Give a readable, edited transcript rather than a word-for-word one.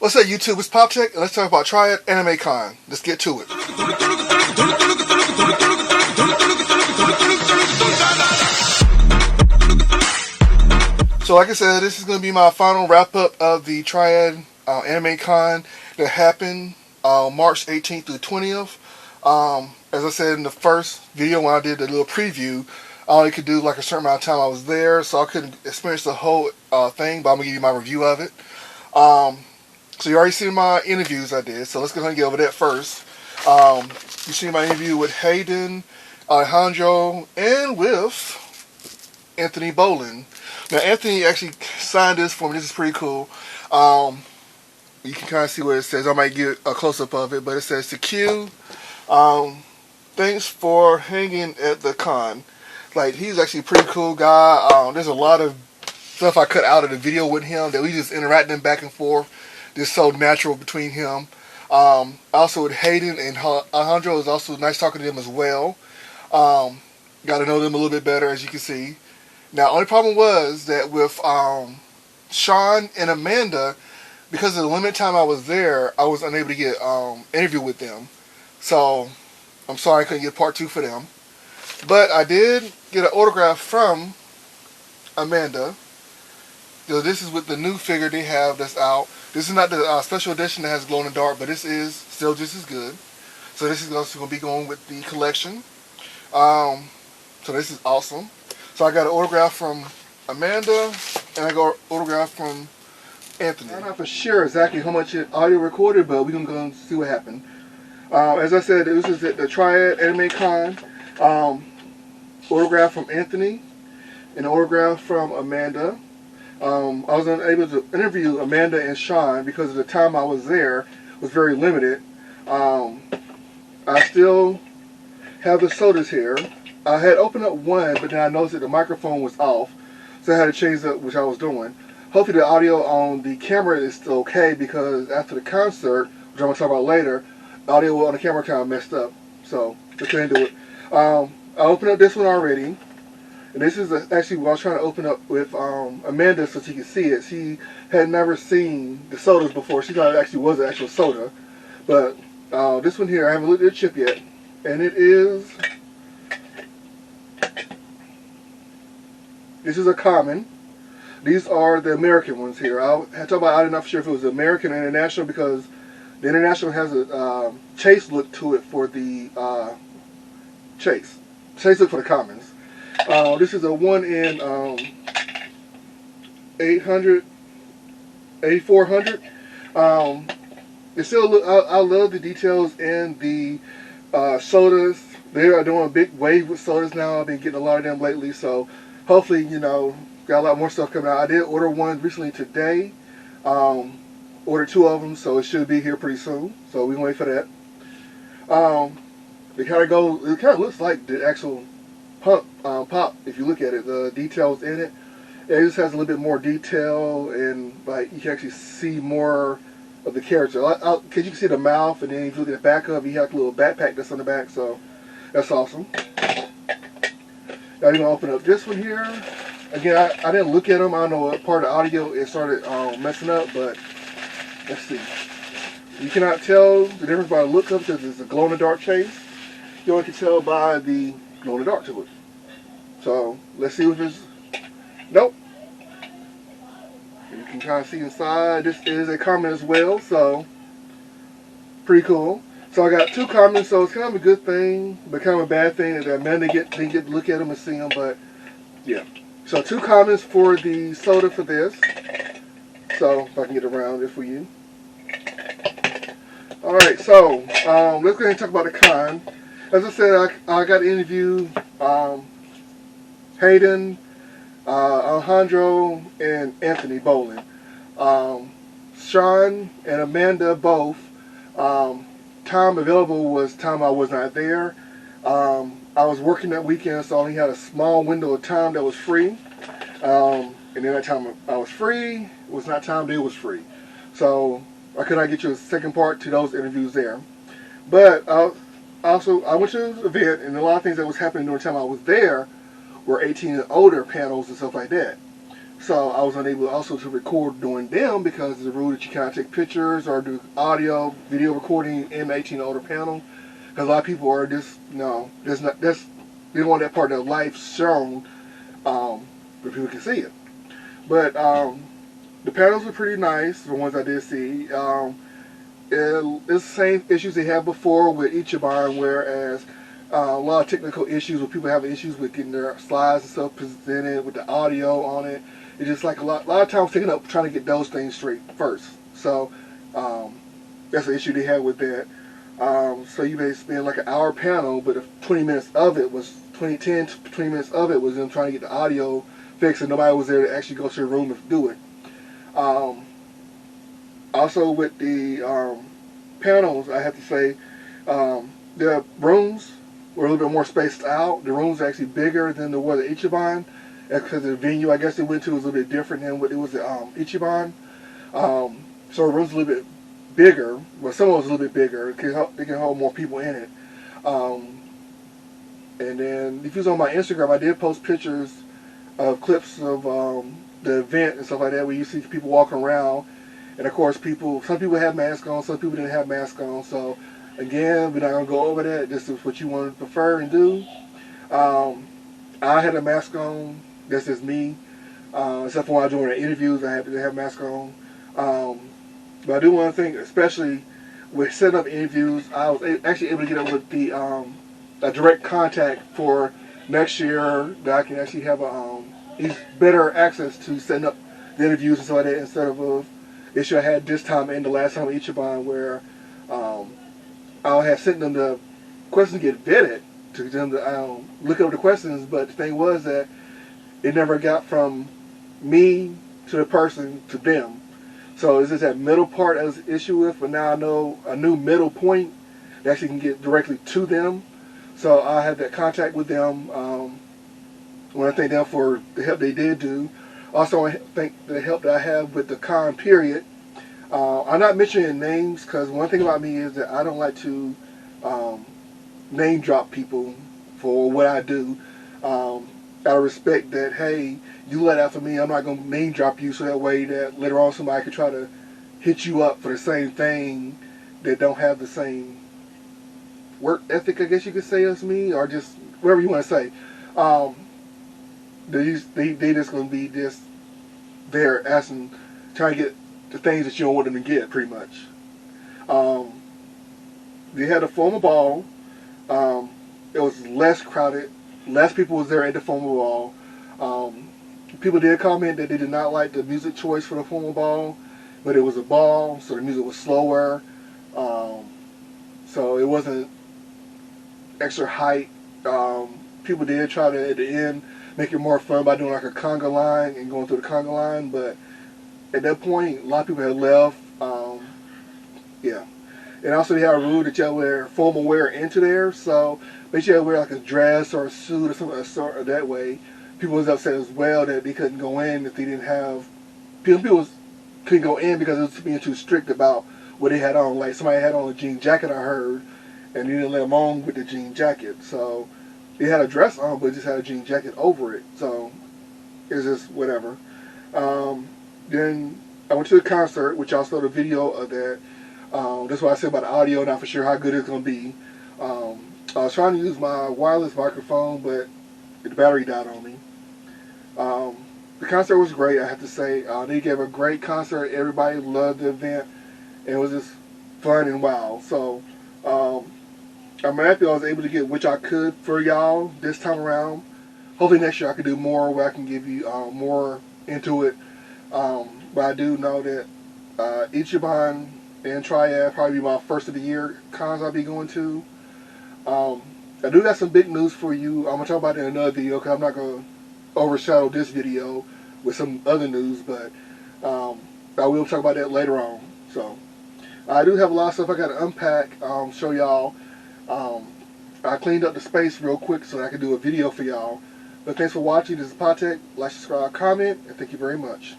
What's up, YouTube? It's PopTech, and let's talk about Triad Anime Con. Let's get to it. So, like I said, this is going to be my final wrap-up of the Triad Anime Con that happened March 18th through 20th. As I said in the first video when I did the little preview, I only could do like a certain amount of time I was there, so I couldn't experience the whole thing, but I'm going to give you my review of it. So you already seen my interviews I did, so let's go ahead and get over that first. You seen my interview with Hayden, Alejandro, and with Anthony Bolin. Now Anthony actually signed this for me. This is pretty cool. You can kind of see what it says. I might get a close-up of it, but it says to Q, thanks for hanging at the con. Like, he's actually a pretty cool guy. There's a lot of stuff I cut out of the video with him that we just interacting back and forth. Just so natural between him. Also with Hayden and Alejandro, it was also nice talking to them as well. Got to know them a little bit better, as you can see. Now, only problem was that with Sean and Amanda, because of the limited time I was there, I was unable to get interview with them. So, I'm sorry I couldn't get part 2 for them. But I did get an autograph from Amanda. So this is with the new figure they have that's out. This is not the special edition that has glow in the dark, but this is still just as good. So this is also going to be going with the collection. So this is awesome. So I got an autograph from Amanda, and I got an autograph from Anthony. I'm not for sure exactly how much it audio recorded, but we're going to go and see what happened. As I said, this is at the Triad Anime Con. Autograph from Anthony, and an autograph from Amanda. I was unable to interview Amanda and Sean because of the time I was there was very limited. I still have the sodas here. I had opened up one, but then I noticed that the microphone was off, so I had to change up, which I was doing. Hopefully the audio on the camera is still okay, because after the concert, which I'm going to talk about later, the audio on the camera kind of messed up. So, let's go ahead and do it. I opened up this one already. And this is actually what I was trying to open up with Amanda so she could see it. She had never seen the sodas before. She thought it actually was an actual soda. But this one here, I haven't looked at the chip yet. And it is... This is a common. These are the American ones here. I had talked about, I'm not sure if it was American or International, because the International has a chase look to it for the chase. Chase look for the commons. This is a 1 in 800, 8400. It's still, I love the details in the sodas. They are doing a big wave with sodas now. I've been getting a lot of them lately, so hopefully, you know, got a lot more stuff coming out. I did order one recently today. Ordered 2 of them, so it should be here pretty soon. So we can wait for that. It kind of looks like the actual pop, if you look at it, the details in it. It just has a little bit more detail, and like you can actually see more of the character. Because you can see the mouth, and then if you look at the back of it, you have a little backpack that's on the back, so that's awesome. Now you're going to open up this one here. Again, I didn't look at them. I don't know what part of the audio it started messing up, but let's see. You cannot tell the difference by the look of it because it's a glow-in-the-dark chase. You only can tell by the glow-in-the-dark to it. So, let's see if it's... Nope. You can kind of see inside. This is a common as well, so... Pretty cool. So I got 2 commons, so it's kind of a good thing, but kind of a bad thing that Amanda didn't get to look at them and see them, but... Yeah. So 2 commons for the soda for this. So, if I can get around it for you. Alright, so, let's go ahead and talk about the con. As I said, I got to interview Hayden, Alejandro, and Anthony Bolin. Sean and Amanda both. Time available was time I was not there. I was working that weekend, so I only had a small window of time that was free. And then that time I was free, it was not time they was free. So I could not get you a second part to those interviews there. But I went to the event, and a lot of things that was happening during the time I was there were 18 and older panels and stuff like that. So I was unable also to record during them because of the rule that you cannot take pictures or do audio, video recording in 18 older panel. Because a lot of people are just, there's not, they don't want that part of their life shown where people can see it. But the panels were pretty nice, the ones I did see. It's the same issues they had before with Ichiban, whereas a lot of technical issues where people have issues with getting their slides and stuff presented with the audio on it. It's just like a lot of times taking up trying to get those things straight first. So that's the issue they had with that. So you may spend like an hour panel, but if 20 minutes of it was 20 minutes of it was them trying to get the audio fixed, and nobody was there to actually go to the room and do it. Also with the panels, I have to say the rooms were a little bit more spaced out. The rooms are actually bigger than the one at Ichiban, because the venue I guess they went to was a little bit different than what it was at Ichiban. So the rooms a little bit bigger. Well, some of it was a little bit bigger. They can hold more people in it. And then if you was on my Instagram, I did post pictures of clips of the event and stuff like that, where you see people walking around. And of course, some people had masks on, some people didn't have masks on. So again, we're not gonna go over that. This is what you want to prefer and do. I had a mask on. That's just me. Except for when I was doing the interviews, I had to have a mask on. But I do want to think, especially with setting up interviews, I was actually able to get up with the a direct contact for next year that I can actually have better access to setting up the interviews and stuff like that, instead of a issue I had this time and the last time at Ichiban, where I had sent them the questions to get vetted to them to look up the questions, but the thing was that it never got from me to the person to them. So it's just that middle part I was an issue with, but now I know a new middle point that actually can get directly to them. So I had that contact with them. When I thank them for the help they did do. Also, I thank the help that I have with the con period. I'm not mentioning names because one thing about me is that I don't like to name drop people for what I do. Out of respect that, hey, you let out for me, I'm not going to name drop you, so that way that later on somebody could try to hit you up for the same thing that don't have the same work ethic, I guess you could say, as me, or just whatever you want to say. They just going to be just there asking, trying to get the things that you don't want them to get, pretty much. They had a formal ball. It was less crowded. Less people was there at the formal ball. People did comment that they did not like the music choice for the formal ball, but it was a ball, so the music was slower. So it wasn't extra hype. People did try to, at the end, make it more fun by doing like a conga line and going through the conga line, but at that point, a lot of people had left. Yeah. And also they had a rule that you had to wear formal wear into there, so basically you had to wear like a dress or a suit or something of the sort, or that way. People was upset as well that they couldn't go in if they didn't have, people couldn't go in because it was being too strict about what they had on. Like somebody had on a jean jacket, I heard, and they didn't let them on with the jean jacket. So they had a dress on, but just had a jean jacket over it. So it's just whatever. Then I went to the concert, which I saw the video of that. That's what I said about the audio, not for sure how good it's going to be. I was trying to use my wireless microphone, but the battery died on me. The concert was great, I have to say. They gave a great concert. Everybody loved the event. It was just fun and wild. So I'm happy I was able to get which I could for y'all this time around. Hopefully next year I can do more where I can give you more into it. But I do know that Ichiban and Triad probably be my first of the year cons I'll be going to. I do got some big news for you. I'm going to talk about it in another video because I'm not going to overshadow this video with some other news, but I will talk about that later on. So I do have a lot of stuff I got to unpack, show y'all. I cleaned up the space real quick so I can do a video for y'all. But thanks for watching. This is Patek. Like, subscribe, comment, and thank you very much.